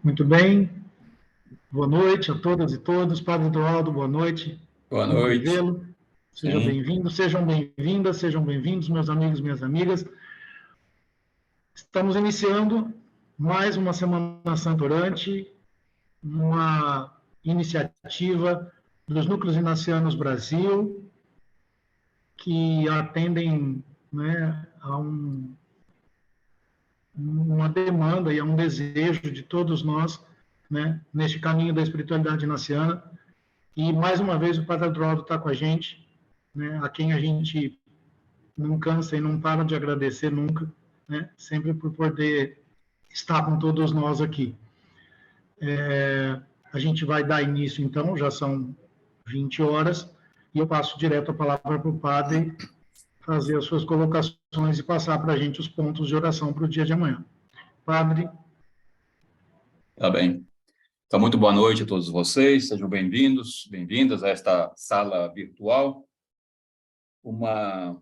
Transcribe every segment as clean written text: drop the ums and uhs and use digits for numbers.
Muito bem, boa noite a todas e todos. Padre Eduardo, boa noite. Boa Bom noite. revê-lo. Seja Sim, bem-vindo, sejam bem-vindas, sejam bem-vindos, meus amigos, minhas amigas. Estamos iniciando mais uma Semana Santa Orante, uma iniciativa dos Núcleos Inacianos Brasil, que atendem, né, a uma demanda e a um desejo de todos nós, né, neste caminho da espiritualidade inaciana. E, mais uma vez, o Padre Adroaldo está com a gente, né, a quem a gente não cansa e não para de agradecer nunca, né, sempre por poder estar com todos nós aqui. A gente vai dar início, então, já são 20 horas, e eu passo direto a palavra para o Padre fazer as suas colocações e passar para a gente os pontos de oração para o dia de amanhã. Padre, tá bem. Então, muito boa noite a todos vocês. Sejam bem-vindos, bem-vindas a esta sala virtual. Uma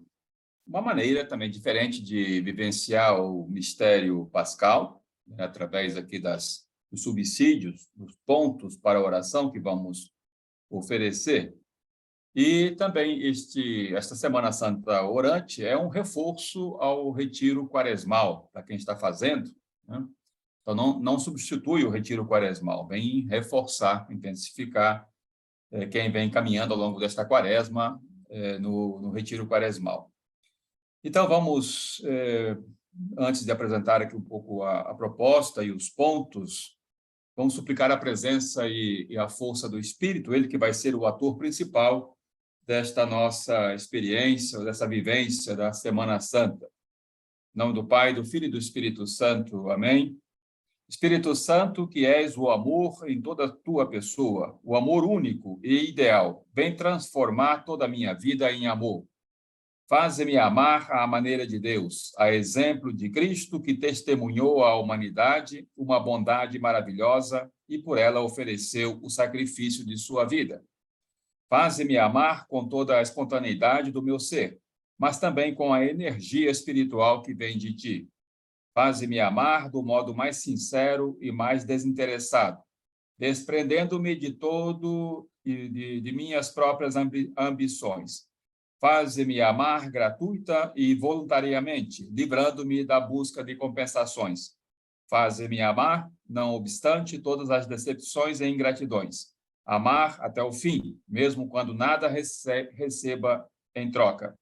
maneira também diferente de vivenciar o mistério pascal, né, através aqui dos subsídios, dos pontos para a oração que vamos oferecer. E também esta Semana Santa Orante é um reforço ao retiro quaresmal, para quem está fazendo, né? Então, não substitui o retiro quaresmal, vem reforçar, intensificar quem vem caminhando ao longo desta quaresma no retiro quaresmal. Então, vamos, antes de apresentar aqui um pouco a proposta e os pontos, vamos suplicar a presença e a força do Espírito, ele que vai ser o ator principal desta nossa experiência, dessa vivência da Semana Santa. Em nome do Pai, do Filho e do Espírito Santo. Amém. Espírito Santo, que és o amor em toda a tua pessoa, o amor único e ideal, vem transformar toda a minha vida em amor. Faze-me amar à maneira de Deus, a exemplo de Cristo, que testemunhou à humanidade uma bondade maravilhosa e por ela ofereceu o sacrifício de sua vida. Faze-me amar com toda a espontaneidade do meu ser, mas também com a energia espiritual que vem de ti. Faze-me amar do modo mais sincero e mais desinteressado, desprendendo-me de todo e de minhas próprias ambições. Faze-me amar gratuita e voluntariamente, livrando-me da busca de compensações. Faze-me amar, não obstante todas as decepções e ingratidões. Amar até o fim, mesmo quando nada receba em troca.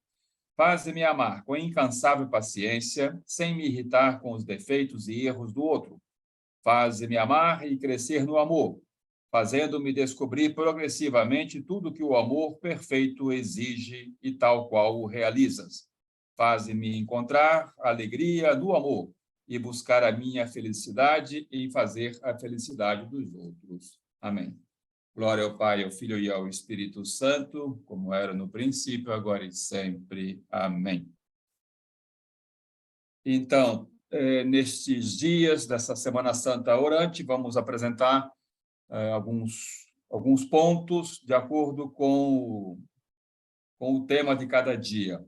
Faze-me amar com incansável paciência, sem me irritar com os defeitos e erros do outro. Faze-me amar e crescer no amor, fazendo-me descobrir progressivamente tudo que o amor perfeito exige e tal qual o realizas. Faze-me encontrar alegria no amor e buscar a minha felicidade em fazer a felicidade dos outros. Amém. Glória ao Pai, ao Filho e ao Espírito Santo, como era no princípio, agora e sempre. Amém. Então, nestes dias dessa Semana Santa Orante, vamos apresentar alguns pontos de acordo com o tema de cada dia.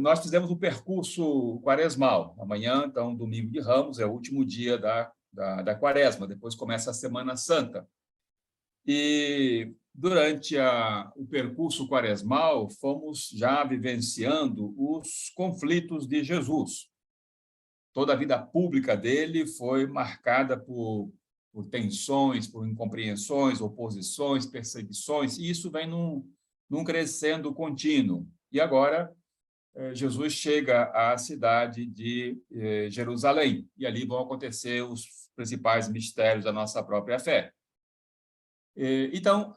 Nós fizemos um percurso quaresmal. Amanhã, então, domingo de Ramos, é o último dia da quaresma, depois começa a Semana Santa. E durante o percurso quaresmal, fomos já vivenciando os conflitos de Jesus. Toda a vida pública dele foi marcada por tensões, por incompreensões, oposições, perseguições, e isso vem num crescendo contínuo. E agora, Jesus chega à cidade de Jerusalém, e ali vão acontecer os principais mistérios da nossa própria fé. Então,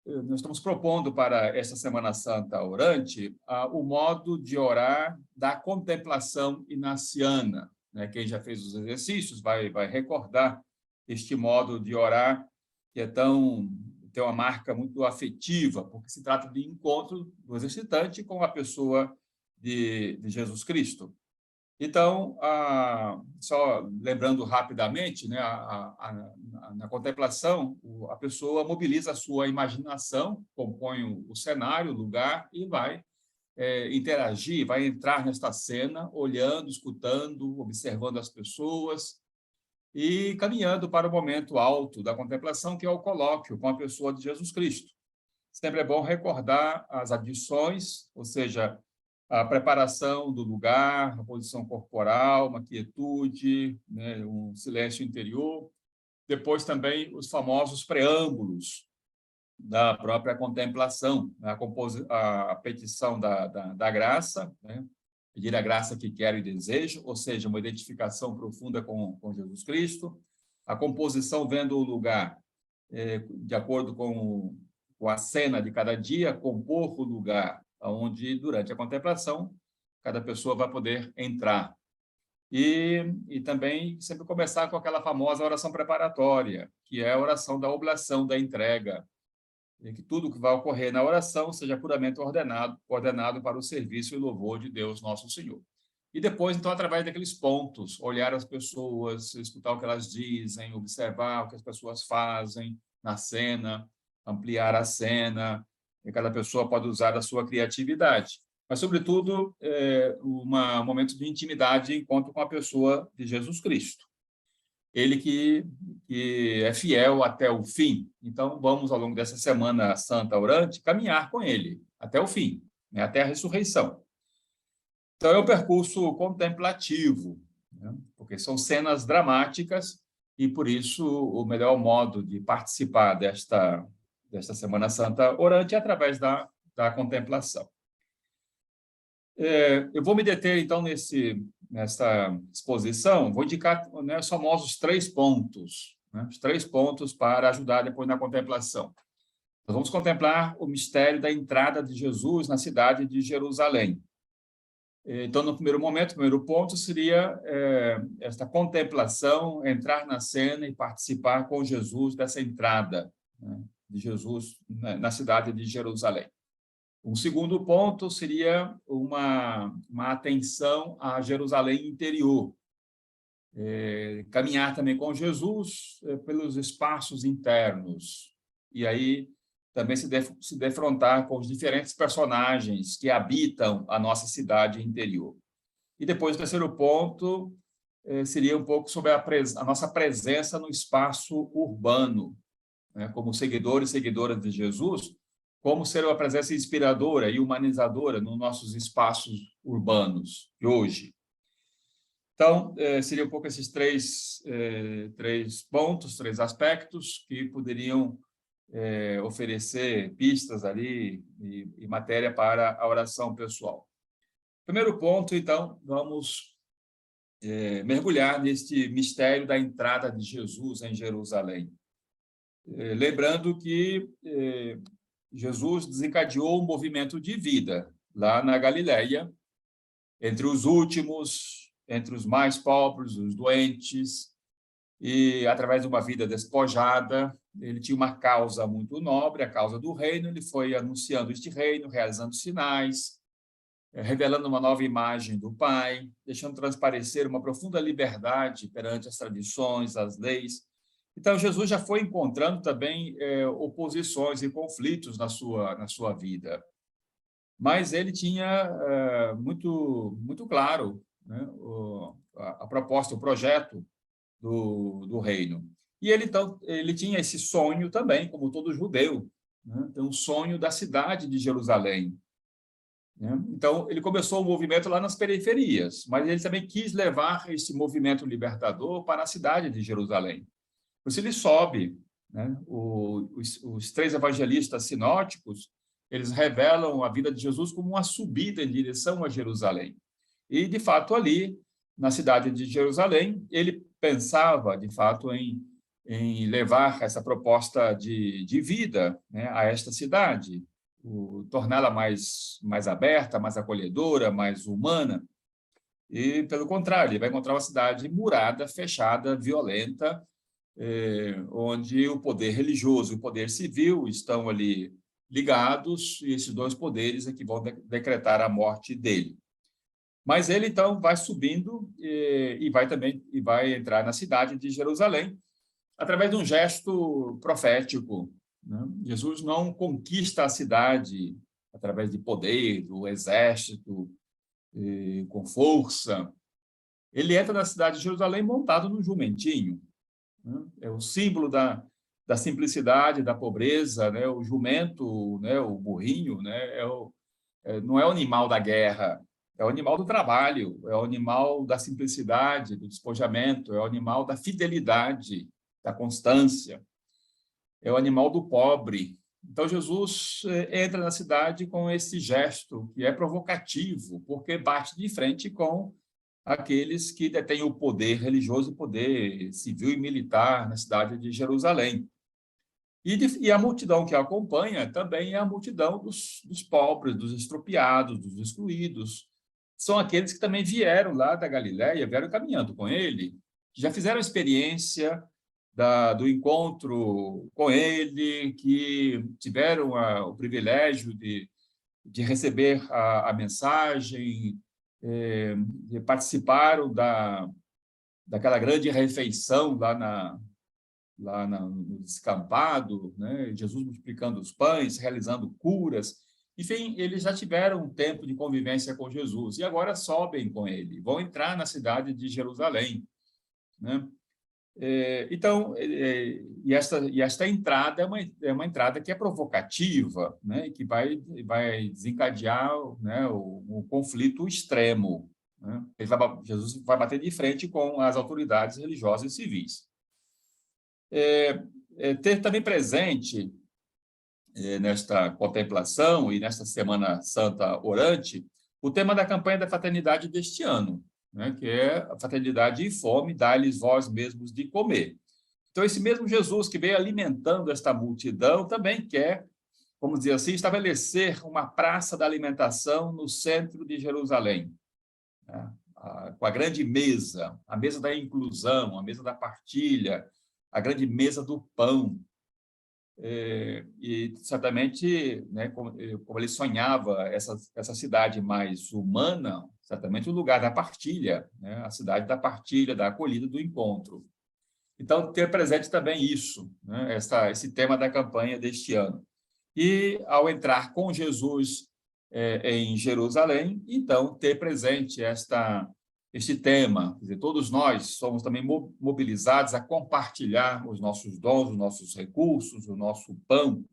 nós estamos propondo para esta Semana Santa Orante o modo de orar da contemplação inaciana. Né? Quem já fez os exercícios vai recordar este modo de orar que tem uma marca muito afetiva, porque se trata de encontro do exercitante com a pessoa de Jesus Cristo. Então, só lembrando rapidamente, né, na contemplação, a pessoa mobiliza a sua imaginação, compõe o cenário, o lugar, e vai interagir, vai entrar nesta cena, olhando, escutando, observando as pessoas. e caminhando para o momento alto da contemplação, que é o colóquio com a pessoa de Jesus Cristo. Sempre é bom recordar as adições, ou seja, a preparação do lugar, a posição corporal, uma quietude, né, um silêncio interior. Depois também os famosos preâmbulos da própria contemplação, a petição da graça, né? Pedir a graça que quero e desejo, ou seja, uma identificação profunda com Jesus Cristo, a composição vendo o lugar, de acordo com a cena de cada dia, compor o lugar onde, durante a contemplação, cada pessoa vai poder entrar. E também sempre começar com aquela famosa oração preparatória, que é a oração da oblação, da entrega, e que tudo que vai ocorrer na oração seja puramente ordenado para o serviço e louvor de Deus, nosso Senhor. E depois, então, através daqueles pontos, olhar as pessoas, escutar o que elas dizem, observar o que as pessoas fazem na cena, ampliar a cena, e cada pessoa pode usar a sua criatividade. Mas, sobretudo, um momento de intimidade e encontro com a pessoa de Jesus Cristo. Ele que é fiel até o fim. Então, vamos, ao longo dessa Semana Santa Orante, caminhar com ele até o fim, né, até a ressurreição. Então, é um percurso contemplativo, né, porque são cenas dramáticas e, por isso, o melhor modo de participar desta Semana Santa Orante é através da contemplação. Eu vou me deter, então, nessa exposição, vou indicar, né, os famosos 3 pontos, né, os 3 pontos para ajudar depois na contemplação. Nós vamos contemplar o mistério da entrada de Jesus na cidade de Jerusalém. Então, no primeiro momento, o primeiro ponto seria esta contemplação, entrar na cena e participar com Jesus dessa entrada, né, de Jesus na cidade de Jerusalém. Um segundo ponto seria uma atenção a Jerusalém interior. Caminhar também com Jesus pelos espaços internos. E aí também se defrontar com os diferentes personagens que habitam a nossa cidade interior. E depois o terceiro ponto seria um pouco sobre a nossa presença no espaço urbano, né, como seguidores e seguidoras de Jesus, como ser uma presença inspiradora e humanizadora nos nossos espaços urbanos de hoje. Então, seria um pouco esses três pontos, 3 aspectos que poderiam oferecer pistas ali e matéria para a oração pessoal. Primeiro ponto, então, vamos mergulhar neste mistério da entrada de Jesus em Jerusalém. Lembrando que Jesus desencadeou um movimento de vida lá na Galileia, entre os últimos, entre os mais pobres, os doentes, e através de uma vida despojada, ele tinha uma causa muito nobre, a causa do reino, ele foi anunciando este reino, realizando sinais, revelando uma nova imagem do Pai, deixando transparecer uma profunda liberdade perante as tradições, as leis. Então, Jesus já foi encontrando também oposições e conflitos na sua vida. Mas ele tinha muito claro, né, a proposta, o projeto do reino. E ele, então, ele tinha esse sonho também, como todo judeu, né, um sonho da cidade de Jerusalém. Né? Então, ele começou o movimento lá nas periferias, mas ele também quis levar esse movimento libertador para a cidade de Jerusalém. Por isso ele sobe, né? Os 3 evangelistas sinóticos, eles revelam a vida de Jesus como uma subida em direção a Jerusalém. E, de fato, ali, na cidade de Jerusalém, ele pensava, de fato, em levar essa proposta de vida, né, a esta cidade, torná-la mais aberta, mais acolhedora, mais humana. E, pelo contrário, ele vai encontrar uma cidade murada, fechada, violenta, onde o poder religioso e o poder civil estão ali ligados, e esses 2 poderes é que vão decretar a morte dele. Mas ele, então, vai subindo e vai entrar na cidade de Jerusalém através de um gesto profético, né? Jesus não conquista a cidade através de poder, do exército, com força, ele entra na cidade de Jerusalém montado num jumentinho, né? É o símbolo da simplicidade, da pobreza, né? O jumento, né? O burrinho, né? Não é o animal da guerra, é o animal do trabalho, é o animal da simplicidade, do despojamento, é o animal da fidelidade, da constância, é o animal do pobre. Então, Jesus entra na cidade com esse gesto que é provocativo, porque bate de frente com aqueles que detêm o poder religioso, o poder civil e militar na cidade de Jerusalém. E a multidão que a acompanha também é a multidão dos pobres, dos estropiados, dos excluídos. São aqueles que também vieram lá da Galiléia, vieram caminhando com ele, que já fizeram a experiência do encontro com ele, que tiveram o privilégio de receber a mensagem, participaram daquela grande refeição no descampado, né? Jesus multiplicando os pães, realizando curas. Enfim, eles já tiveram um tempo de convivência com Jesus e agora sobem com ele, vão entrar na cidade de Jerusalém, né? Então, esta entrada é uma entrada que é provocativa, né? E que vai desencadear, né, o conflito extremo, né? Jesus vai bater de frente com as autoridades religiosas e civis. Ter também presente nesta contemplação e nesta Semana Santa orante o tema da campanha da fraternidade deste ano, né, que é a fraternidade e fome, dá-lhes vós mesmos de comer. Então, esse mesmo Jesus que veio alimentando esta multidão também quer, vamos dizer assim, estabelecer uma praça da alimentação no centro de Jerusalém, né, com a grande mesa, a mesa da inclusão, a mesa da partilha, a grande mesa do pão. E certamente, né, como ele sonhava essa cidade mais humana, certamente o lugar da partilha, né, a cidade da partilha, da acolhida, do encontro. Então, ter presente também isso, né, esse tema da campanha deste ano. E, ao entrar com Jesus em Jerusalém, então, ter presente este tema. Quer dizer, todos nós somos também mobilizados a compartilhar os nossos dons, os nossos recursos, o nosso pão,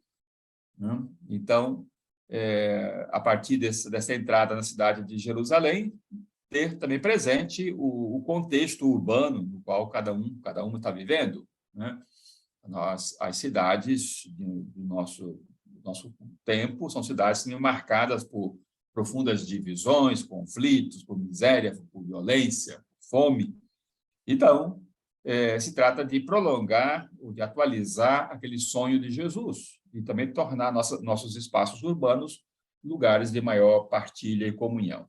né? Então, a partir dessa entrada na cidade de Jerusalém, ter também presente o contexto urbano no qual cada um está vivendo, né? As cidades do nosso tempo são cidades marcadas por profundas divisões, conflitos, por miséria, por violência, por fome. Então, se trata de prolongar, de atualizar aquele sonho de Jesus e também tornar nossos espaços urbanos lugares de maior partilha e comunhão.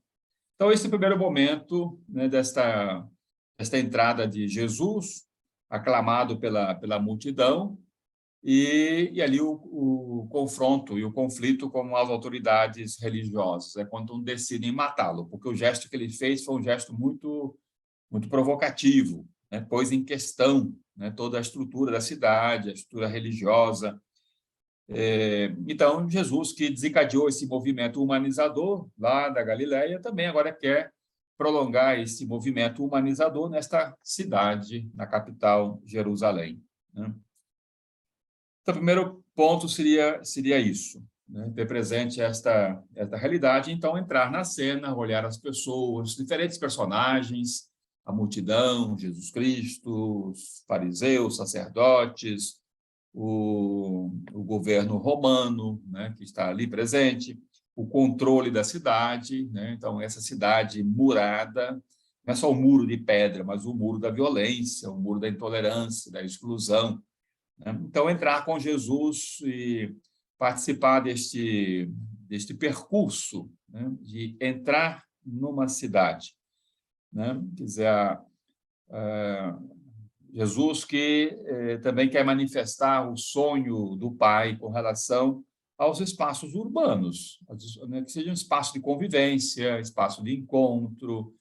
Então, esse é o primeiro momento, né, desta entrada de Jesus, aclamado pela multidão, e ali o confronto e o conflito com as autoridades religiosas, quando decidem matá-lo, porque o gesto que ele fez foi um gesto muito, muito provocativo, né? Pôs em questão, né, toda a estrutura da cidade, a estrutura religiosa. Então, Jesus, que desencadeou esse movimento humanizador lá da Galiléia, também agora quer prolongar esse movimento humanizador nesta cidade, na capital, Jerusalém, né? Então, o primeiro ponto seria isso, né? Ter presente esta realidade, então entrar na cena, olhar as pessoas, diferentes personagens, a multidão, Jesus Cristo, os fariseus, sacerdotes, o governo romano, né, que está ali presente, o controle da cidade, né? Então, essa cidade murada, não é só o muro de pedra, mas o muro da violência, o muro da intolerância, da exclusão, né? Então, entrar com Jesus e participar deste percurso, né, de entrar numa cidade, né? Quer dizer, Jesus que também quer manifestar o sonho do Pai com relação aos espaços urbanos, né, que sejam espaço de convivência, espaço de encontro,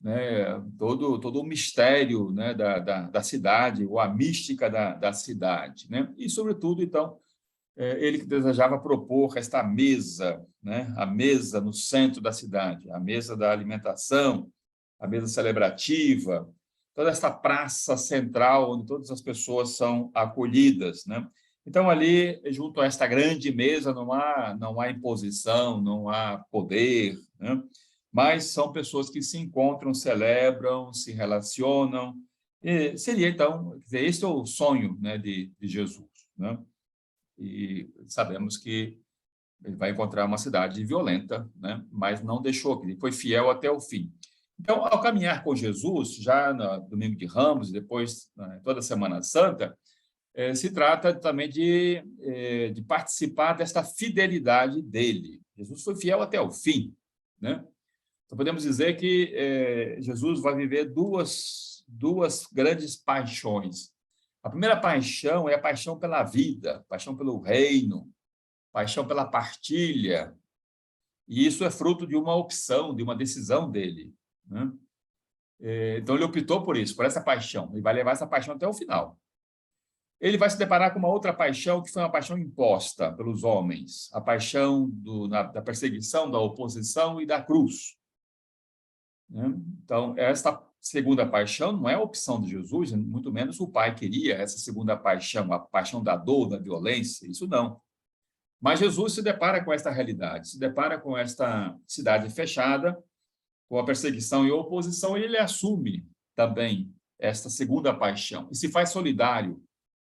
né, todo o mistério, né, da cidade, ou a mística da cidade, né? E, sobretudo, então, ele que desejava propor esta mesa, né, a mesa no centro da cidade, a mesa da alimentação, a mesa celebrativa, toda essa praça central onde todas as pessoas são acolhidas, né? Então, ali, junto a esta grande mesa, não há imposição, não há poder, né? Mas são pessoas que se encontram, celebram, se relacionam. E seria, então, quer dizer, esse é o sonho, né, de Jesus, né? E sabemos que ele vai encontrar uma cidade violenta, né? Mas não deixou, ele foi fiel até o fim. Então, ao caminhar com Jesus, já no domingo de Ramos, depois toda a Semana Santa, se trata também de participar desta fidelidade dele. Jesus foi fiel até o fim, né? Então, podemos dizer que Jesus vai viver duas grandes paixões. A primeira paixão é a paixão pela vida, paixão pelo reino, paixão pela partilha, e isso é fruto de uma opção, de uma decisão dele, né? Então, ele optou por isso, por essa paixão, e vai levar essa paixão até o final. Ele vai se deparar com uma outra paixão, que foi uma paixão imposta pelos homens, a paixão da perseguição, da oposição e da cruz, né? Então, esta segunda paixão não é a opção de Jesus, muito menos o Pai queria essa segunda paixão, a paixão da dor, da violência, isso não. Mas Jesus se depara com esta realidade, se depara com esta cidade fechada, com a perseguição e oposição, e ele assume também esta segunda paixão e se faz solidário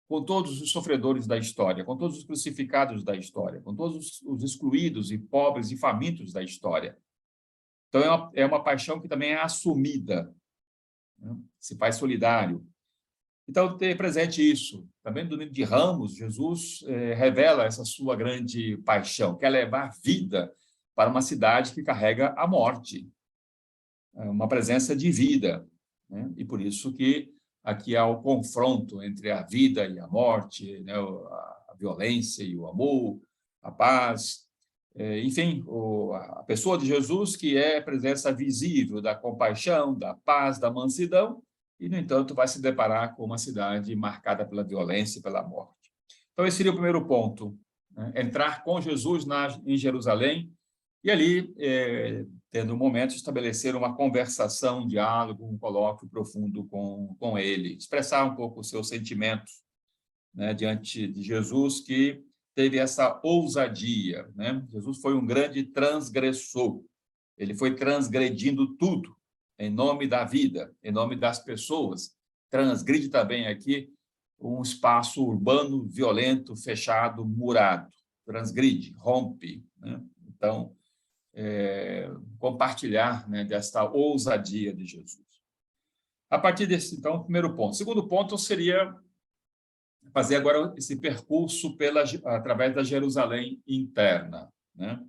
com todos os sofredores da história, com todos os crucificados da história, com todos os excluídos e pobres e famintos da história. Então, é uma paixão que também é assumida, né? Se faz solidário. Então, ter presente isso. Também no domingo de Ramos, Jesus revela essa sua grande paixão, que é levar vida para uma cidade que carrega a morte, uma presença de vida, né? E por isso que aqui há o confronto entre a vida e a morte, né? A violência e o amor, a paz. Enfim, a pessoa de Jesus, que é a presença visível da compaixão, da paz, da mansidão, e, no entanto, vai se deparar com uma cidade marcada pela violência e pela morte. Então, esse seria o primeiro ponto, né? Entrar com Jesus em Jerusalém e ali, tendo um momento, estabelecer uma conversação, um diálogo, um colóquio profundo com ele, expressar um pouco os seus sentimentos, né, diante de Jesus, que teve essa ousadia, né? Jesus foi um grande transgressor, ele foi transgredindo tudo, em nome da vida, em nome das pessoas. Transgride também aqui um espaço urbano, violento, fechado, murado. Transgride, rompe, né? Então, compartilhar, né, desta ousadia de Jesus. A partir desse, então, primeiro ponto. Segundo ponto seria fazer agora esse percurso através da Jerusalém interna, né?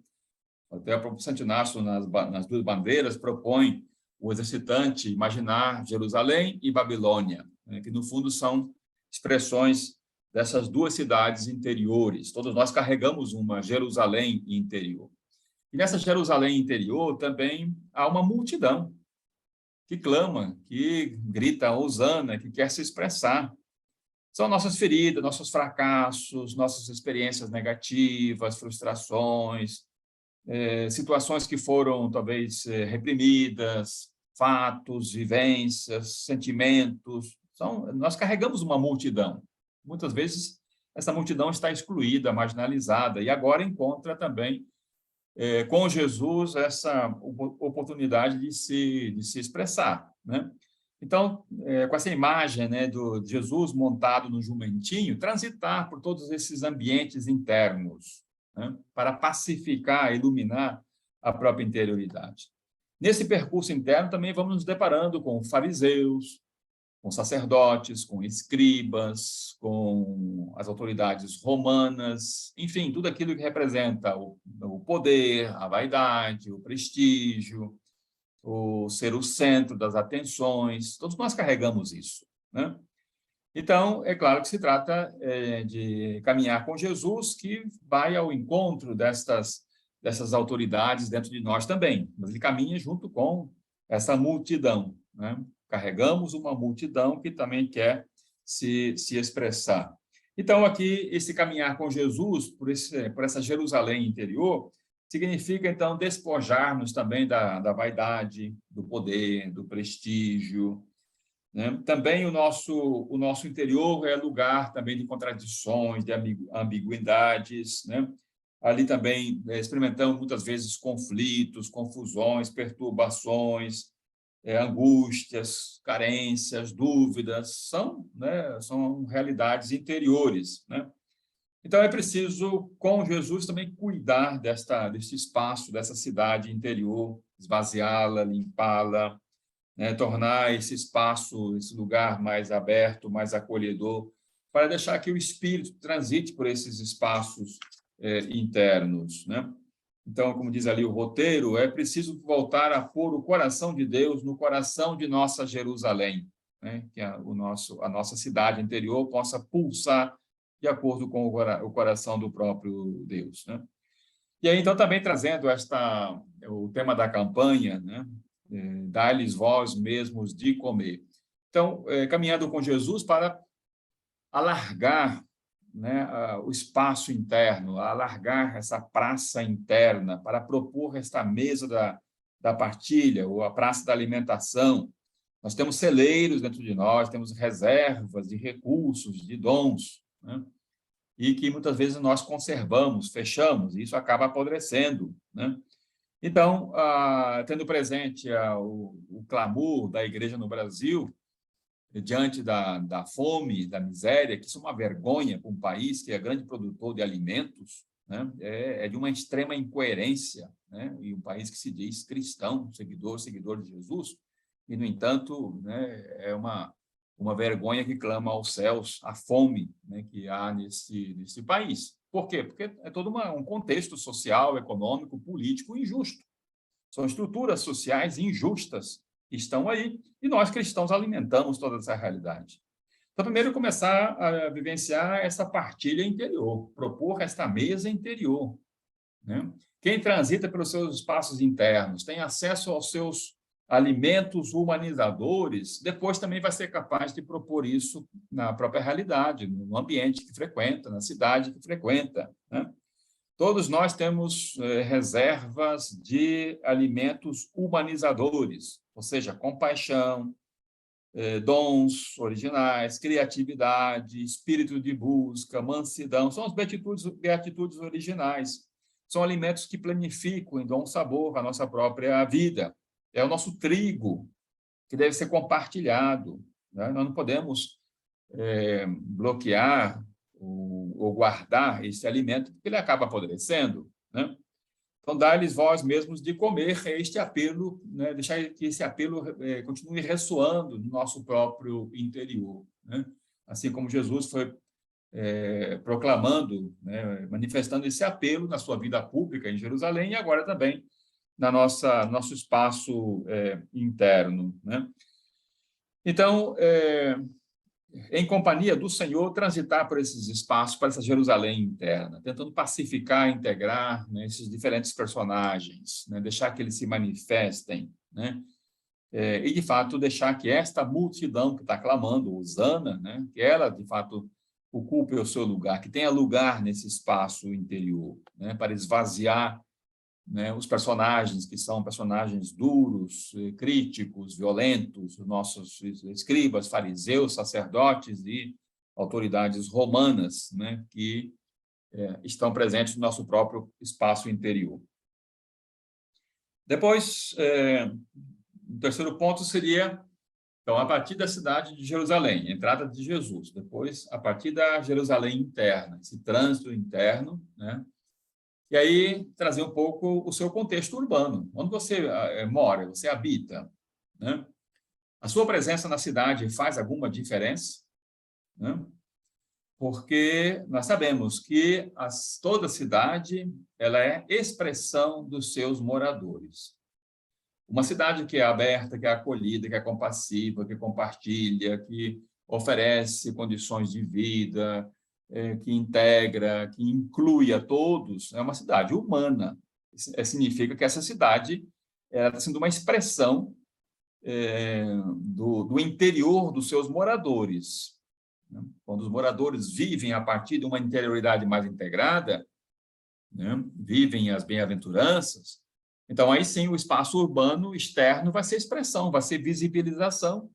Até o próprio Santo Inácio, nas duas bandeiras, propõe o exercitante imaginar Jerusalém e Babilônia, né, que, no fundo, são expressões dessas duas cidades interiores. Todos nós carregamos uma Jerusalém interior. E nessa Jerusalém interior também há uma multidão que clama, que grita hosana, que quer se expressar. São nossas feridas, nossos fracassos, nossas experiências negativas, frustrações, situações que foram, talvez, reprimidas, fatos, vivências, sentimentos. Nós carregamos uma multidão. Muitas vezes, essa multidão está excluída, marginalizada, e agora encontra também, com Jesus, essa oportunidade de se expressar, né? Então, com essa imagem, né, de Jesus montado no jumentinho, transitar por todos esses ambientes internos, né, para pacificar, iluminar a própria interioridade. Nesse percurso interno, também vamos nos deparando com fariseus, com sacerdotes, com escribas, com as autoridades romanas, enfim, tudo aquilo que representa o poder, a vaidade, o prestígio, o ser o centro das atenções. Todos nós carregamos isso, né? Então, é claro que se trata de caminhar com Jesus, que vai ao encontro dessas autoridades dentro de nós também, mas ele caminha junto com essa multidão, né? Carregamos uma multidão que também quer se expressar. Então, aqui, esse caminhar com Jesus, por essa Jerusalém interior, significa, então, despojar-nos também da vaidade, do poder, do prestígio, né? Também o nosso interior é lugar também de contradições, de ambiguidades, né? Ali também experimentamos muitas vezes conflitos, confusões, perturbações, angústias, carências, dúvidas, são realidades interiores, né? Então, é preciso, com Jesus, também cuidar desse espaço, dessa cidade interior, esvaziá-la, limpá-la, né? Tornar esse espaço, esse lugar mais aberto, mais acolhedor, para deixar que o Espírito transite por esses espaços internos, né? Então, como diz ali o roteiro, é preciso voltar a pôr o coração de Deus no coração de nossa Jerusalém, né? Que a nossa cidade interior possa pulsar de acordo com o coração do próprio Deus, né? E aí, então, também trazendo o tema da campanha, né? Dá-lhes vós mesmos de comer. Então, caminhando com Jesus para alargar, né, o espaço interno, alargar essa praça interna, para propor esta mesa da partilha, ou a praça da alimentação. Nós temos celeiros dentro de nós, temos reservas de recursos, de dons, né? E que muitas vezes nós conservamos, fechamos, e isso acaba apodrecendo, né? Então, tendo presente o clamor da igreja no Brasil, diante da fome, da miséria, que isso é uma vergonha para um país que é grande produtor de alimentos, né? É de uma extrema incoerência, né? E um país que se diz cristão, seguidor de Jesus, e, no entanto, né, é uma vergonha que clama aos céus a fome, né, que há nesse país. Por quê? Porque é todo um contexto social, econômico, político injusto. São estruturas sociais injustas que estão aí, e nós, cristãos, alimentamos toda essa realidade. Então, primeiro, começar a vivenciar essa partilha interior, propor esta mesa interior, né? Quem transita pelos seus espaços internos, tem acesso aos seus alimentos humanizadores, depois também vai ser capaz de propor isso na própria realidade, no ambiente que frequenta, na cidade que frequenta, né? Todos nós temos reservas de alimentos humanizadores, ou seja, compaixão, dons originais, criatividade, espírito de busca, mansidão, são as beatitudes originais. São alimentos que planificam e dão sabor à nossa própria vida. É o nosso trigo, que deve ser compartilhado, né? Nós não podemos bloquear ou guardar esse alimento, porque ele acaba apodrecendo, né? Então, dar-lhes vós mesmos de comer é este apelo, né? Deixar que esse apelo continue ressoando no nosso próprio interior, né? Assim como Jesus foi proclamando, né, manifestando esse apelo na sua vida pública em Jerusalém e agora também nosso espaço interno, né? Então, em companhia do Senhor, transitar por esses espaços, para essa Jerusalém interna, tentando pacificar, integrar, né, esses diferentes personagens, né, deixar que eles se manifestem, né, e, de fato, deixar que esta multidão que está clamando, Hosana, né, que ela, de fato, ocupe o seu lugar, que tenha lugar nesse espaço interior, né, para esvaziar, né, os personagens que são personagens duros, críticos, violentos, os nossos escribas, fariseus, sacerdotes e autoridades romanas, né, que estão presentes no nosso próprio espaço interior. Depois, o terceiro ponto seria, então, a partir da cidade de Jerusalém, a entrada de Jesus. Depois, a partir da Jerusalém interna, esse trânsito interno, né? E aí trazer um pouco o seu contexto urbano, onde você mora, você habita, né? A sua presença na cidade faz alguma diferença, né? Porque nós sabemos que toda cidade ela é expressão dos seus moradores. Uma cidade que é aberta, que é acolhida, que é compassiva, que compartilha, que oferece condições de vida, que integra, que inclui a todos, é uma cidade humana. Significa que essa cidade está sendo uma expressão do interior dos seus moradores. Quando os moradores vivem a partir de uma interioridade mais integrada, né? Vivem as bem-aventuranças. Então, aí sim, o espaço urbano externo vai ser expressão, vai ser visibilização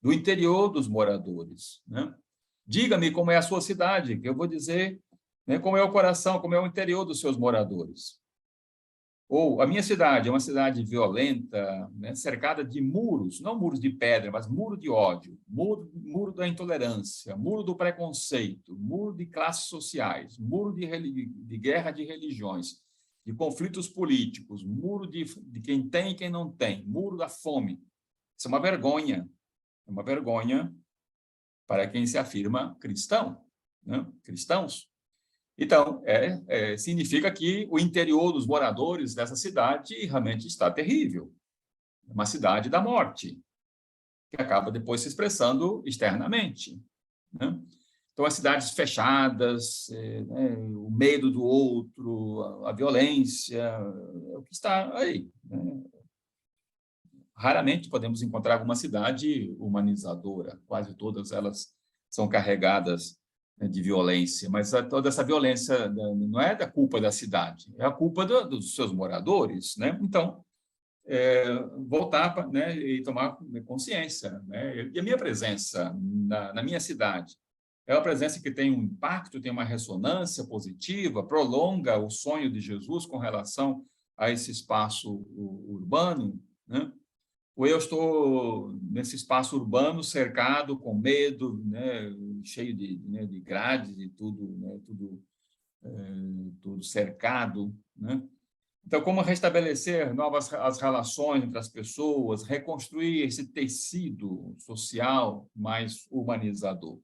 do interior dos moradores, né? Diga-me como é a sua cidade, que eu vou dizer, né, como é o coração, como é o interior dos seus moradores. Ou a minha cidade é uma cidade violenta, né, cercada de muros, não muros de pedra, mas muro de ódio, muro da intolerância, muro do preconceito, muro de classes sociais, muro de guerra de religiões, de conflitos políticos, muro de quem tem e quem não tem, muro da fome. Isso é uma vergonha. É uma vergonha para quem se afirma cristão, né? Cristãos. Então, significa que o interior dos moradores dessa cidade realmente está terrível. É uma cidade da morte, que acaba depois se expressando externamente, né? Então, as cidades fechadas, né, o medo do outro, a violência, é o que está aí, né? Raramente podemos encontrar alguma cidade humanizadora, quase todas elas são carregadas, né, de violência, mas toda essa violência não é da culpa da cidade, é a culpa dos seus moradores, né? Então, voltar, né, e tomar consciência, né? E a minha presença na minha cidade é uma presença que tem um impacto, tem uma ressonância positiva, prolonga o sonho de Jesus com relação a esse espaço urbano, né? Ou eu estou nesse espaço urbano cercado com medo, né, cheio de grades e tudo, né, tudo cercado, né? Então, como restabelecer as relações entre as pessoas, reconstruir esse tecido social mais urbanizador?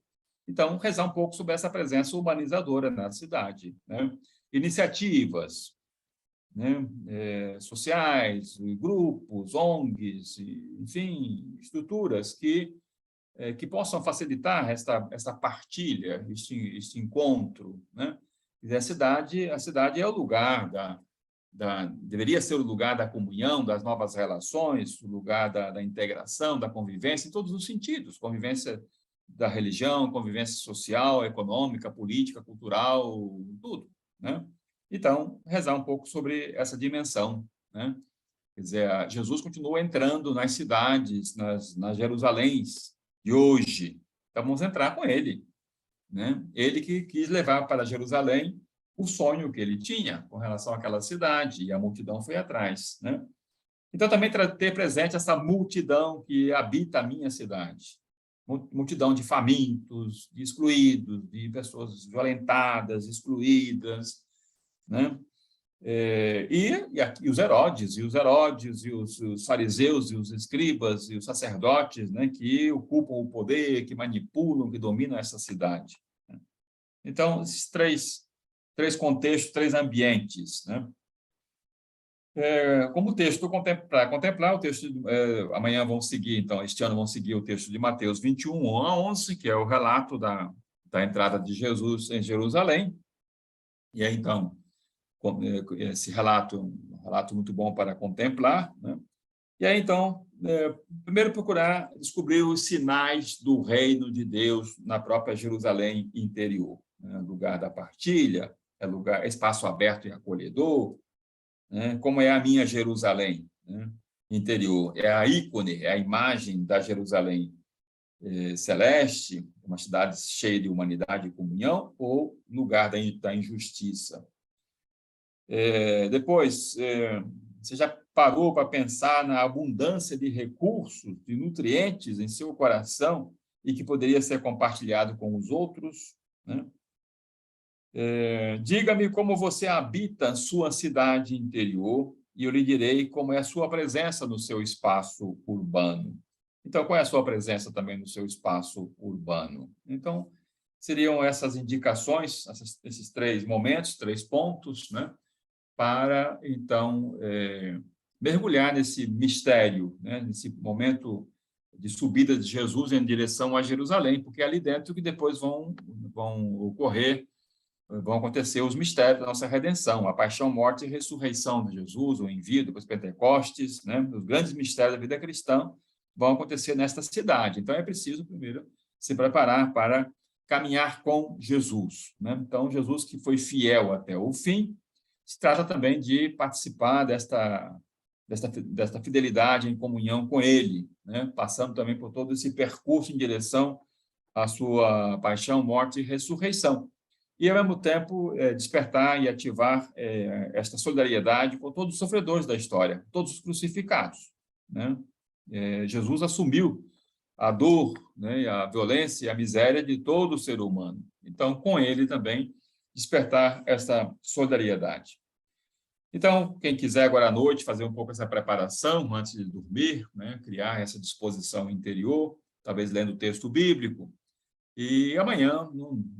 Então, rezar um pouco sobre essa presença urbanizadora na cidade, né? Iniciativas, né, sociais, grupos, ONGs, enfim, estruturas que possam facilitar esta partilha, este encontro, né? A cidade é o lugar deveria ser o lugar da comunhão, das novas relações, o lugar da integração, da convivência, em todos os sentidos, convivência da religião, convivência social, econômica, política, cultural, tudo, né? Então, rezar um pouco sobre essa dimensão, né? Quer dizer, Jesus continua entrando nas cidades, nas Jerusaléns de hoje. Então, vamos entrar com ele, né? Ele que quis levar para Jerusalém o sonho que ele tinha com relação àquela cidade, e a multidão foi atrás, né? Então, também ter presente essa multidão que habita a minha cidade. Multidão de famintos, de excluídos, de pessoas violentadas, excluídas, né? E os Herodes, e os fariseus, e os escribas, e os sacerdotes, né, que ocupam o poder, que manipulam, que dominam essa cidade. Então, esses três contextos, três ambientes, né? Como texto para contemplar, o texto, amanhã vão seguir, então, este ano vão seguir o texto de Mateus 21, 1 a 11, que é o relato da entrada de Jesus em Jerusalém. E aí, então, esse relato, um relato muito bom para contemplar, né? E aí, então, primeiro procurar descobrir os sinais do reino de Deus na própria Jerusalém interior, né? Lugar da partilha, espaço aberto e acolhedor, né? Como é a minha Jerusalém, né, interior? É a ícone, é a imagem da Jerusalém celeste, uma cidade cheia de humanidade e comunhão, ou lugar da injustiça? Depois, você já parou para pensar na abundância de recursos, de nutrientes em seu coração e que poderia ser compartilhado com os outros, né? Diga-me como você habita a sua cidade interior e eu lhe direi como é a sua presença no seu espaço urbano. Então, qual é a sua presença também no seu espaço urbano? Então, seriam essas indicações, esses três momentos, três pontos, né, para, então, mergulhar nesse mistério, né, nesse momento de subida de Jesus em direção a Jerusalém, porque é ali dentro que depois vão acontecer os mistérios da nossa redenção, a paixão, morte e ressurreição de Jesus, o envio, depois Pentecostes, né? Os grandes mistérios da vida cristã vão acontecer nesta cidade. Então, é preciso, primeiro, se preparar para caminhar com Jesus, né? Então, Jesus que foi fiel até o fim, se trata também de participar desta fidelidade em comunhão com Ele, né? Passando também por todo esse percurso em direção à sua paixão, morte e ressurreição. E, ao mesmo tempo, despertar e ativar esta solidariedade com todos os sofredores da história, todos os crucificados, né? Jesus assumiu a dor, né, a violência e a miséria de todo ser humano. Então, com ele também, despertar essa solidariedade. Então, quem quiser agora à noite fazer um pouco essa preparação antes de dormir, né, criar essa disposição interior, talvez lendo o texto bíblico, e amanhã,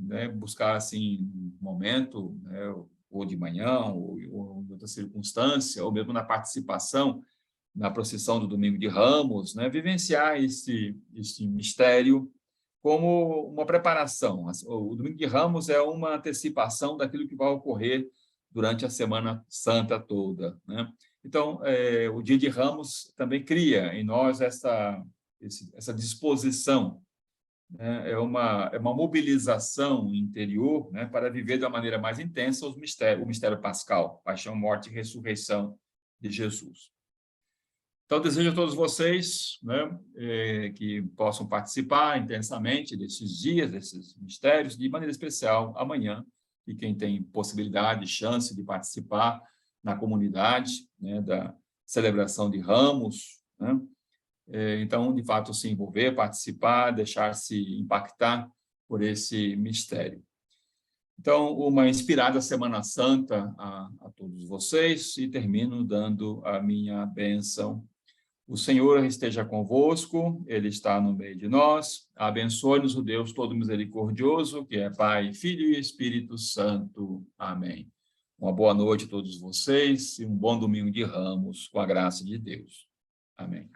né, buscar assim um momento, né, ou de manhã, ou em outra circunstância, ou mesmo na participação na procissão do Domingo de Ramos, né, vivenciar esse mistério como uma preparação. O Domingo de Ramos é uma antecipação daquilo que vai ocorrer durante a Semana Santa toda, né? Então, o Dia de Ramos também cria em nós essa disposição, né? É uma mobilização interior, né, para viver de uma maneira mais intensa o mistério pascal, paixão, morte e ressurreição de Jesus. Então, desejo a todos vocês, né, que possam participar intensamente desses dias, desses mistérios, de maneira especial amanhã, e quem tem possibilidade, chance de participar na comunidade, né, da celebração de Ramos, né? Então, de fato, se envolver, participar, deixar-se impactar por esse mistério. Então, uma inspirada Semana Santa a todos vocês, e termino dando a minha bênção. O Senhor esteja convosco, Ele está no meio de nós. Abençoe-nos o Deus todo misericordioso, que é Pai, Filho e Espírito Santo. Amém. Uma boa noite a todos vocês e um bom domingo de Ramos, com a graça de Deus. Amém.